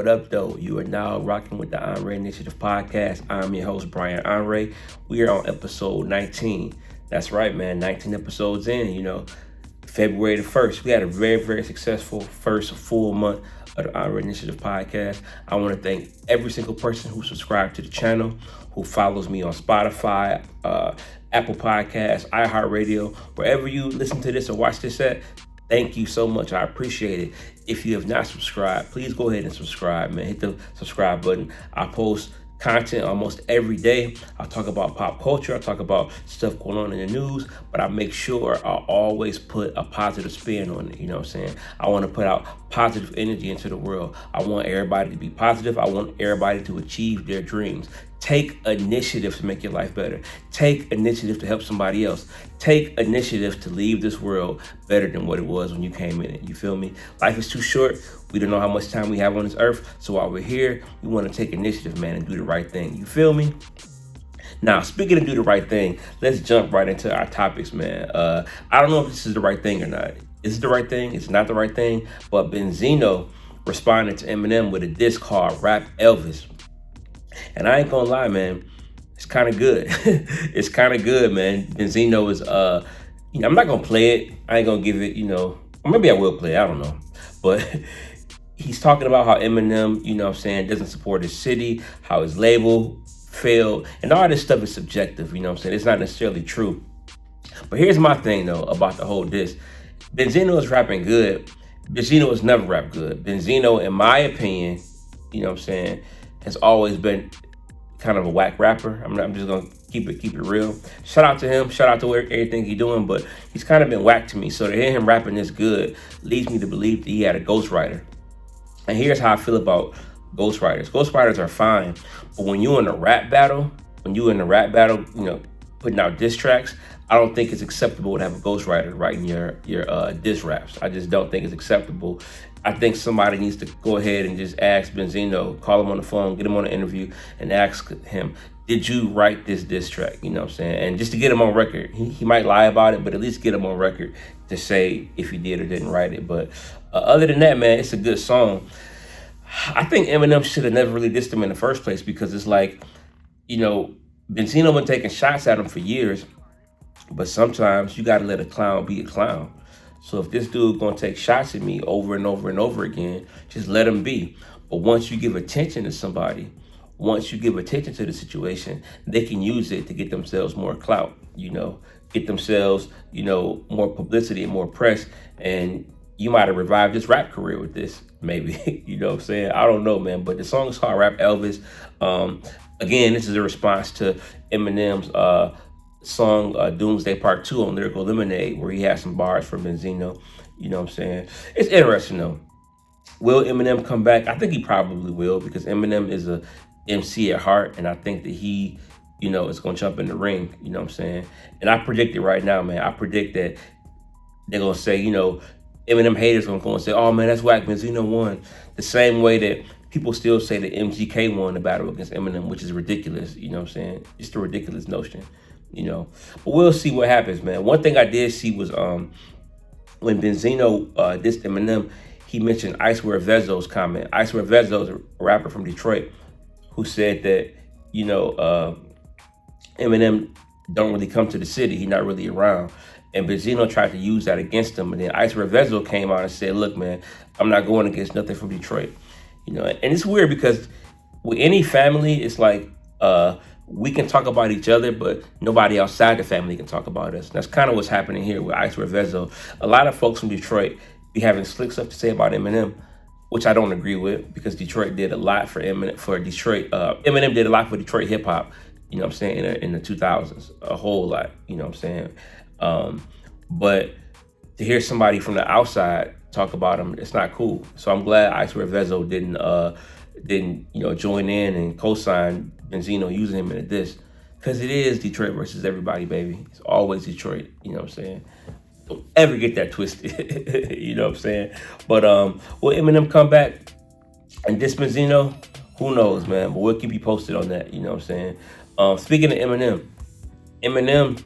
What up, though? You are now rocking with the Onrea Initiative podcast. I'm your host, Brian Onrea. We are on episode 19. That's right, man. 19 episodes in, February the 1st. We had a very, very successful first full month of the Onrea Initiative podcast. I want to thank every single person who subscribed to the channel, who follows me on Spotify, Apple Podcasts, iHeartRadio, wherever you listen to this or watch this at. Thank you so much. I appreciate it. If you have not subscribed, please go ahead and subscribe, man. Hit the subscribe button. I post content almost every day. I talk about pop culture. I talk about stuff going on in the news, but I make sure I always put a positive spin on it. You know what I'm saying? I want to put out positive energy into the world. I want everybody to be positive. I want everybody to achieve their dreams. Take initiative to make your life better. Take initiative to help somebody else. Take initiative to leave this world better than what it was when you came in it. You feel me? Life is too short. We don't know how much time we have on this earth. So while we're here, we want to take initiative, man, and do the right thing. You feel me? Now, speaking of do the right thing, let's jump right into our topics, man. I don't know if this is the right thing or not. Is it the right thing? It's not the right thing. But Benzino responded to Eminem with a diss called Rap Elvis. And I ain't gonna lie, man, it's kind of good. It's kind of good, man. Benzino is, I'm not gonna play it. I ain't gonna give it, or maybe I will play it. I don't know. But he's talking about how Eminem, doesn't support his city, how his label failed, and all this stuff is subjective, It's not necessarily true. But here's my thing, though, about the whole diss. Benzino is rapping good. Benzino has never rapped good. Benzino, in my opinion, has always been kind of a whack rapper. I'm just gonna keep it real. Shout out to him. Shout out to everything he's doing, but he's kind of been whack to me. So to hear him rapping this good leads me to believe that he had a ghostwriter. And here's how I feel about ghostwriters. Ghostwriters are fine, but when you're in a rap battle, putting out diss tracks, I don't think it's acceptable to have a ghostwriter writing your diss raps. I just don't think it's acceptable. I think somebody needs to go ahead and just ask Benzino, call him on the phone, get him on an interview, and ask him, did you write this diss track? And just to get him on record. He might lie about it, but at least get him on record to say if he did or didn't write it. But other than that, man, it's a good song. I think Eminem should have never really dissed him in the first place because it's like, Benzino been taking shots at him for years, but sometimes you got to let a clown be a clown. So if this dude gonna take shots at me over and over and over again, just let him be. But once you give attention to somebody, once you give attention to the situation, they can use it to get themselves more clout, get themselves, more publicity and more press. And you might have revived his rap career with this, maybe, you know what I'm saying? I don't know, man, but the song is called Rap Elvis. Again, this is a response to Eminem's song Doomsday Part 2 on Lyrical Lemonade, where he has some bars for Benzino. You know what I'm saying? It's interesting, though. Will Eminem come back? I think he probably will, because Eminem is a MC at heart, and I think that he, is going to jump in the ring. You know what I'm saying? And I predict it right now, man. I predict that they're going to say, Eminem haters going to go and say, oh, man, that's whack. Benzino won. The same way that people still say that MGK won the battle against Eminem, which is ridiculous. You know what I'm saying? Just a ridiculous notion. But we'll see what happens, man. One thing I did see was when Benzino dissed Eminem, he mentioned Icewear Vezzo's comment. Icewear Vezzo is a rapper from Detroit who said that, Eminem don't really come to the city. He's not really around. And Benzino tried to use that against him. And then Icewear Vezzo came out and said, look, man, I'm not going against nothing from Detroit. And it's weird because with any family, it's like, we can talk about each other, but nobody outside the family can talk about us. And that's kind of what's happening here with Icewear Vezzo. A lot of folks from Detroit be having slick stuff to say about Eminem, which I don't agree with, because Detroit did a lot for Eminem. Eminem did a lot for Detroit hip hop. You know what I'm saying? In the 2000s, a whole lot. You know what I'm saying? But to hear somebody from the outside talk about him, it's not cool. So I'm glad Icewear Vezzo didn't join in and co-sign Benzino using him in a diss, because it is Detroit versus everybody, baby. It's always Detroit. You know what I'm saying? Don't ever get that twisted. You know what I'm saying? But will Eminem come back and diss Benzino? Who knows, man? But we'll keep you posted on that. You know what I'm saying? Speaking of Eminem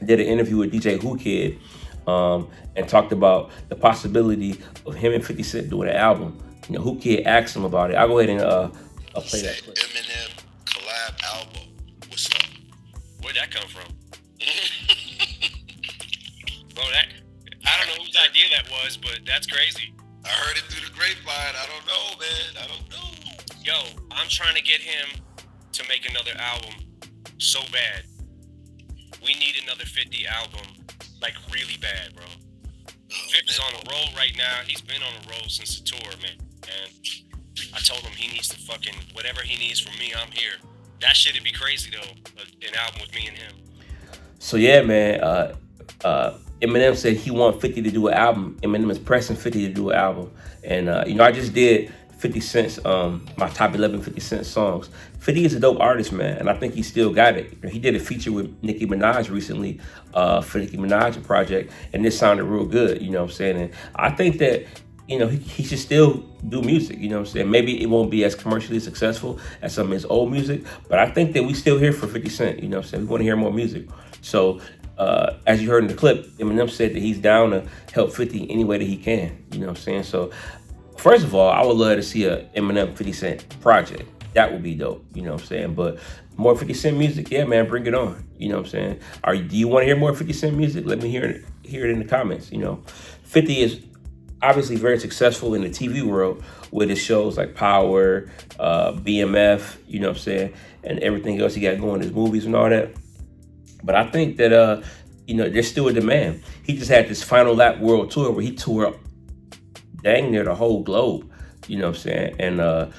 did an interview with DJ Who Kid and talked about the possibility of him and 50 Cent doing an album. Who Kid asked him about it. I'll go ahead and play that clip. Eminem collab album. What's up? Where'd that come from? Bro, I don't know whose idea that was, but that's crazy. I heard it through the grapevine. I don't know, man. I don't know. Yo, I'm trying to get him to make another album so bad. We need another 50 album, like really bad, bro. 50's on a roll right now. He's been on a roll since the tour, man. And I told him he needs to fucking, whatever he needs from me, I'm here. That shit'd be crazy though, an album with me and him. So yeah, man, Eminem said he want 50 to do an album. Eminem is pressing 50 to do an album. And, I just did 50 Cent's, my top 11 50 Cent songs. 50 is a dope artist, man, and I think he still got it. He did a feature with Nicki Minaj recently for Nicki Minaj project, and this sounded real good, you know what I'm saying? And I think that, he should still do music, you know what I'm saying? Maybe it won't be as commercially successful as some of his old music, but I think that we still here for 50 Cent, you know what I'm saying? We want to hear more music. So, as you heard in the clip, Eminem said that he's down to help 50 any way that he can, you know what I'm saying? So, first of all, I would love to see a Eminem 50 Cent project. That would be dope, you know what I'm saying? But more 50 Cent music, yeah, man, bring it on, you know what I'm saying? Do you want to hear more 50 Cent music? Let me hear it in the comments, 50 is obviously very successful in the TV world with his shows like Power, BMF, you know what I'm saying? And everything else he got going, his movies and all that. But I think that, there's still a demand. He just had this Final Lap World Tour where he toured dang near the whole globe, you know what I'm saying? And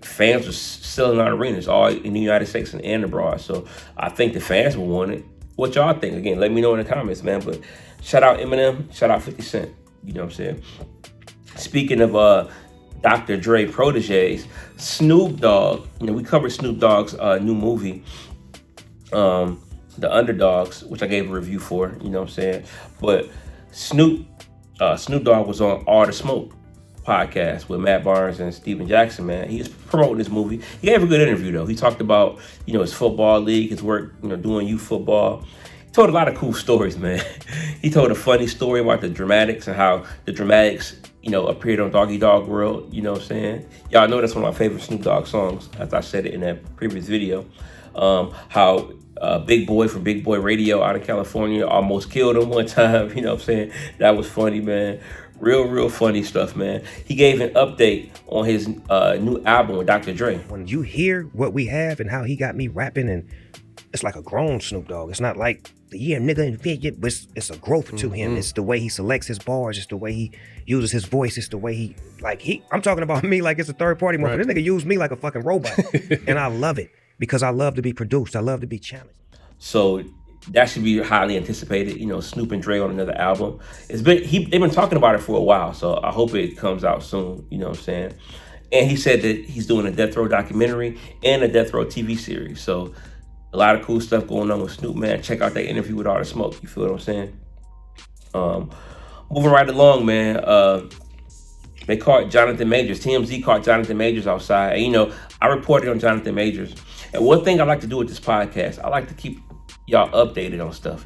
fans were selling out arenas all in the United States and abroad. So I think the fans will want it. What y'all think? Again, let me know in the comments, man. But shout out Eminem, shout out 50 Cent, you know what I'm saying? Speaking of Dr. Dre proteges, Snoop Dogg, we covered Snoop Dogg's new movie, The Underdogs, which I gave a review for, you know what I'm saying? But Snoop Dogg was on All the Smoke podcast with Matt Barnes and Steven Jackson, man. He was promoting this movie. He gave a good interview, though. He talked about, his football league, his work, doing youth football. He told a lot of cool stories, man. He told a funny story about the Dramatics and how the Dramatics, appeared on Doggy Dogg World, you know what I'm saying? Y'all know that's one of my favorite Snoop Dogg songs, as I said it in that previous video. How Big Boy from Big Boy Radio out of California almost killed him one time, you know what I'm saying? That was funny, man. Real funny stuff, man. He gave an update on his new album with Dr. Dre. When you hear what we have and how he got me rapping, and it's like a grown Snoop Dogg. It's not like nigga, but it's a growth to him. It's the way he selects his bars. It's the way he uses his voice. It's the way I'm talking about me like it's a third party moment. Right. This nigga used me like a fucking robot. And I love it because I love to be produced. I love to be challenged. So that should be highly anticipated, Snoop and Dre on another album. They've been talking about it for a while, so I hope it comes out soon, you know what I'm saying? And he said that he's doing a Death Row documentary and a Death Row TV series. So a lot of cool stuff going on with Snoop, man. Check out that interview with All the Smoke, you feel what I'm saying? Moving right along, man. They caught Jonathan Majors. TMZ caught Jonathan Majors outside. And, I reported on Jonathan Majors. And one thing I like to do with this podcast, I like to keep y'all updated on stuff,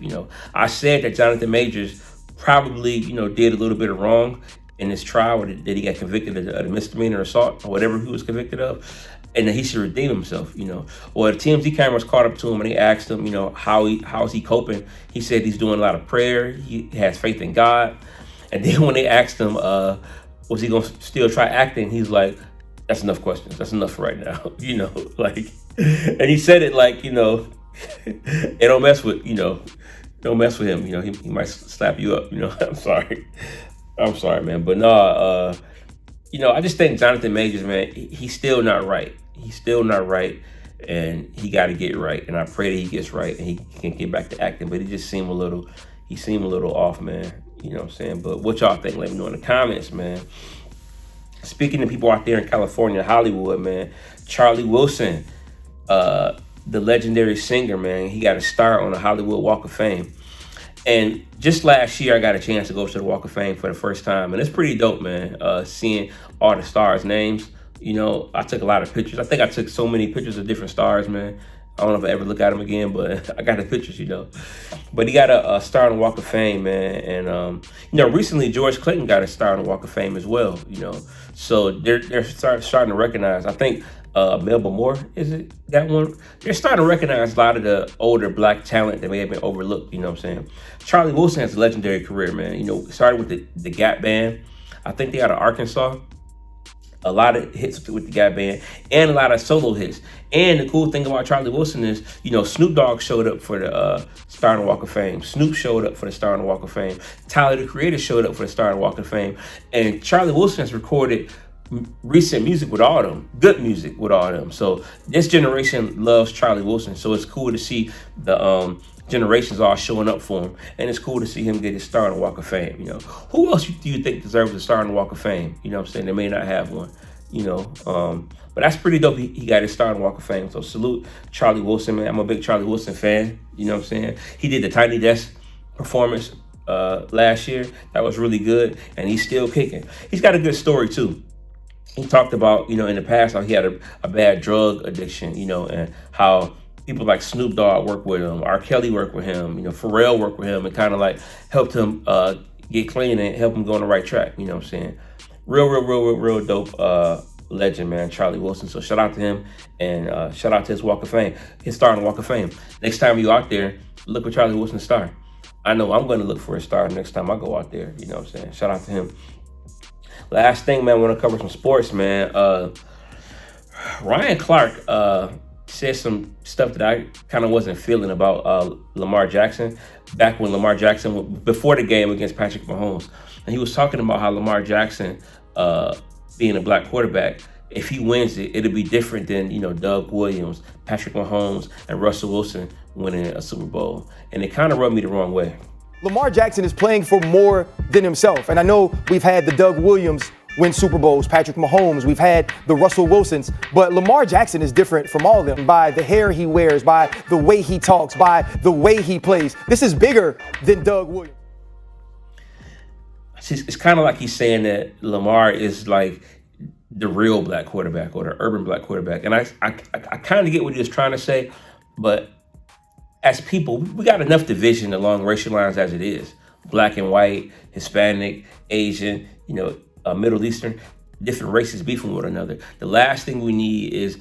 I said that Jonathan Majors probably, did a little bit of wrong in this trial, or that he got convicted of a misdemeanor assault or whatever he was convicted of, and that he should redeem himself, Well, the TMZ cameras caught up to him and they asked him, how's he coping? He said he's doing a lot of prayer. He has faith in God. And then when they asked him, was he gonna still try acting? He's like, that's enough questions. That's enough for right now, and he said it like, and don't mess with him. He might slap you up. I'm sorry, man. But no, I just think Jonathan Majors, man, he's still not right. He's still not right, and he got to get right. And I pray that he gets right and he can get back to acting. But he seemed a little off, man. You know what I'm saying? But what y'all think? Let me know in the comments, man. Speaking to people out there in California, Hollywood, man, Charlie Wilson, the legendary singer, man, he got a star on the Hollywood Walk of Fame. And just last year, I got a chance to go to the Walk of Fame for the first time. And it's pretty dope, man, seeing all the stars' names. I took a lot of pictures. I think I took so many pictures of different stars, man. I don't know if I ever look at him again, but I got the pictures, But he got a star on the Walk of Fame, man. And, recently George Clinton got a star on the Walk of Fame as well, So they're starting to recognize, I think Melba Moore, is it that one? They're starting to recognize a lot of the older black talent that may have been overlooked, you know what I'm saying? Charlie Wilson has a legendary career, man. Started with the Gap Band. I think they out of Arkansas. A lot of hits with the Gap Band and a lot of solo hits. And the cool thing about Charlie Wilson is, Snoop Dogg showed up for the Star on the Walk of Fame. Snoop showed up for the Star on the Walk of Fame. Tyler, the Creator, showed up for the Star on the Walk of Fame. And Charlie Wilson has recorded recent music with all of them, good music with all of them. So this generation loves Charlie Wilson. So it's cool to see the generations all showing up for him, and it's cool to see him get his star on the Walk of Fame. Who else do you think deserves a star on the Walk of Fame? You know what I'm saying? They may not have one. But that's pretty dope. He got his star on the Walk of Fame. So salute Charlie Wilson, man. I'm a big Charlie Wilson fan. You know what I'm saying? He did the Tiny Desk performance last year. That was really good, and he's still kicking. He's got a good story too. He talked about, in the past how he had a bad drug addiction, and how people like Snoop Dogg worked with him, R. Kelly worked with him, Pharrell worked with him, and kind of like helped him get clean and help him go on the right track. You know what I'm saying? Real dope legend, man, Charlie Wilson. So shout out to him, and shout out to his Walk of Fame, his star on the Walk of Fame. Next time you out there, look for Charlie Wilson's star. I know I'm going to look for a star next time I go out there. You know what I'm saying? Shout out to him. Last thing, man, I want to cover some sports, man. Ryan Clark said some stuff that I kind of wasn't feeling about Lamar Jackson back when Lamar Jackson, before the game against Patrick Mahomes. And he was talking about how Lamar Jackson, being a black quarterback, if he wins it, it'll be different than, Doug Williams, Patrick Mahomes, and Russell Wilson winning a Super Bowl. And it kind of rubbed me the wrong way. Lamar Jackson is playing for more than himself. And I know we've had the Doug Williams win Super Bowls, Patrick Mahomes, we've had the Russell Wilsons, but Lamar Jackson is different from all of them by the hair he wears, by the way he talks, by the way he plays. This is bigger than Doug Williams. It's kind of like he's saying that Lamar is like the real black quarterback or the urban black quarterback. And I kind of get what he was trying to say, but as people, we got enough division along racial lines as it is. Black and white, Hispanic, Asian, Middle Eastern, different races beefing with one another. The last thing we need is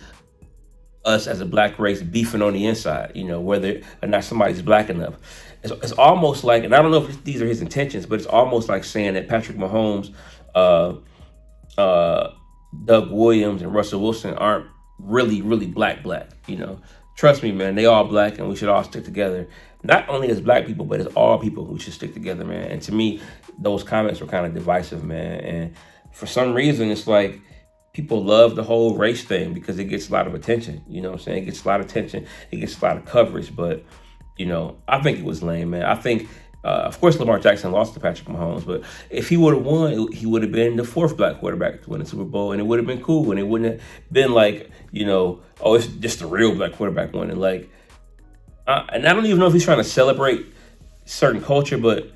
us as a black race beefing on the inside, whether or not somebody's black enough. It's almost like, and I don't know if these are his intentions, but it's almost like saying that Patrick Mahomes, Doug Williams, and Russell Wilson aren't really black, Trust me, man, they all black, and we should all stick together. Not only as black people, but as all people, we should stick together, man. And to me, those comments were kind of divisive, man. And for some reason, it's like people love the whole race thing because it gets a lot of attention. You know what I'm saying? It gets a lot of attention. It gets a lot of coverage. But, I think it was lame, man. I think, of course, Lamar Jackson lost to Patrick Mahomes. But if he would have won, he would have been the fourth black quarterback to win the Super Bowl. And it would have been cool. And it wouldn't have been like, oh, it's just the real black quarterback winning. Like, and I don't even know if he's trying to celebrate certain culture, but,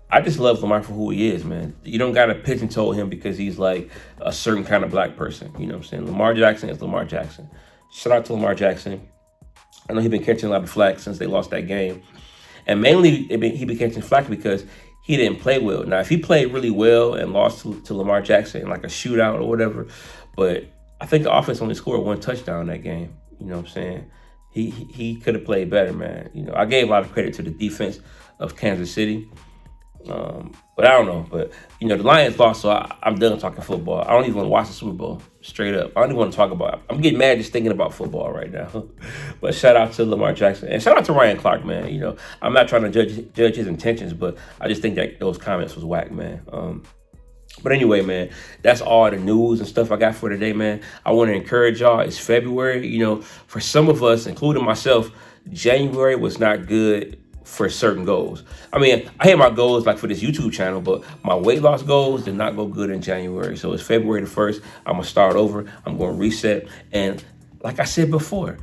I just love Lamar for who he is, man. You don't got to pigeonhole him because he's like a certain kind of black person. You know what I'm saying? Lamar Jackson is Lamar Jackson. Shout out to Lamar Jackson. I know he's been catching a lot of flack since they lost that game. And mainly he been catching flack because he didn't play well. Now, if he played really well and lost to Lamar Jackson in like a shootout or whatever, but I think the offense only scored one touchdown that game. You know what I'm saying? He could have played better, man. I gave a lot of credit to the defense of Kansas City. But I don't know. But, the Lions lost, so I'm done talking football. I don't even want to watch the Super Bowl, straight up. I don't even want to talk about it. I'm getting mad just thinking about football right now. But shout out to Lamar Jackson. And shout out to Ryan Clark, man. I'm not trying to judge his intentions, but I just think that those comments was whack, man. But anyway, man, that's all the news and stuff I got for today, man. I want to encourage y'all. It's February. For some of us, including myself, January was not good for certain goals. I mean, I hit my goals like for this YouTube channel, but my weight loss goals did not go good in January. So it's February the 1st. I'm going to start over. I'm going to reset. And like I said before,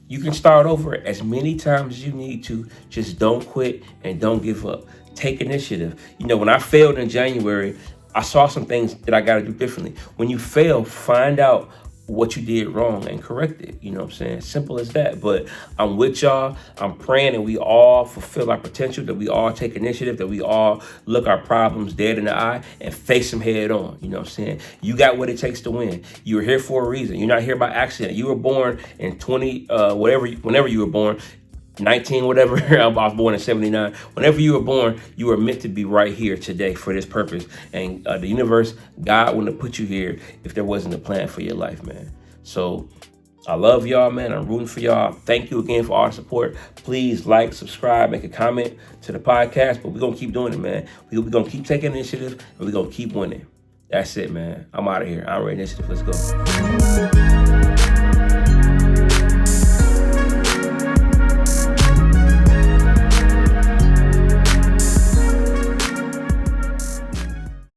you can start over as many times as you need to. Just don't quit and don't give up. Take initiative. When I failed in January, I saw some things that I got to do differently. When you fail, find out what you did wrong and correct it. You know what I'm saying? Simple as that. But I'm with y'all. I'm praying that we all fulfill our potential, that we all take initiative, that we all look our problems dead in the eye and face them head on. You know what I'm saying? You got what it takes to win. You were here for a reason. You're not here by accident. You were born in whenever you were born. 19, whatever. I was born in 79. Whenever you were born, you were meant to be right here today for this purpose. And the universe, God wouldn't have put you here if there wasn't a plan for your life, man. So I love y'all, man. I'm rooting for y'all. Thank you again for all the support. Please like, subscribe, make a comment to the podcast. But we're going to keep doing it, man. We're going to keep taking initiative, and we're going to keep winning. That's it, man. I'm out of here. Onrea Initiative. Let's go.